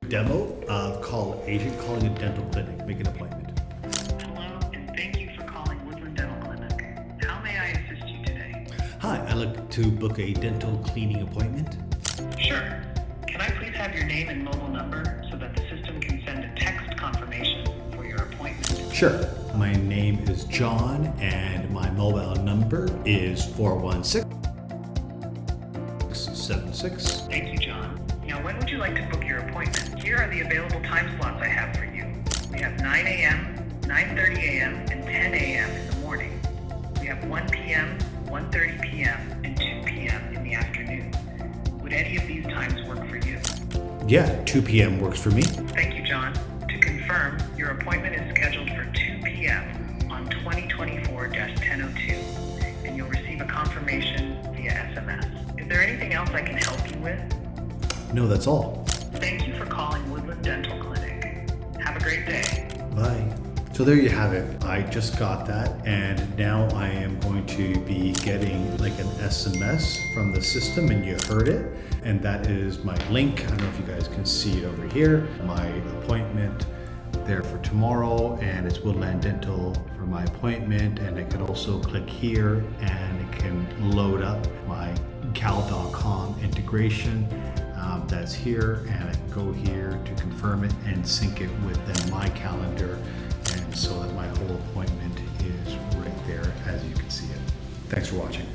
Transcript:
Demo of call agent calling a dental clinic. Make an appointment. Hello, and thank you for calling Woodland Dental Clinic. How may I assist you today? Hi, I'd like to book a dental cleaning appointment. Sure. Can I please have your name and mobile number so that the system can send a text confirmation for your appointment? Sure. My name is John and my mobile number is 416-76. Thank you, John. Now, when would you like to book your appointment? Here are the available time slots I have for you. We have 9 a.m., 9:30 a.m., and 10 a.m. in the morning. We have 1 p.m., 1:30 p.m., and 2 p.m. in the afternoon. Would any of these times work for you? Yeah, 2 p.m. works for me. Thank you, John. To confirm, your appointment is scheduled for 2 p.m. on 2024-1002, and you'll receive a confirmation via SMS. Is there anything else I can help you with? No, that's all. Thank you for calling Woodland Dental Clinic. Have a great day. Bye. So there you have it. I just got that, and now I am going to be getting like an SMS from the system, and you heard it. And that is my link. I don't know if you guys can see it over here. My appointment there for tomorrow, and it's Woodland Dental for my appointment. And I can also click here, and it can load up my cal.com integration. That's here, and I can go here to confirm it and sync it with then my calendar, and so that my whole appointment is right there as you can see it. Thanks for watching.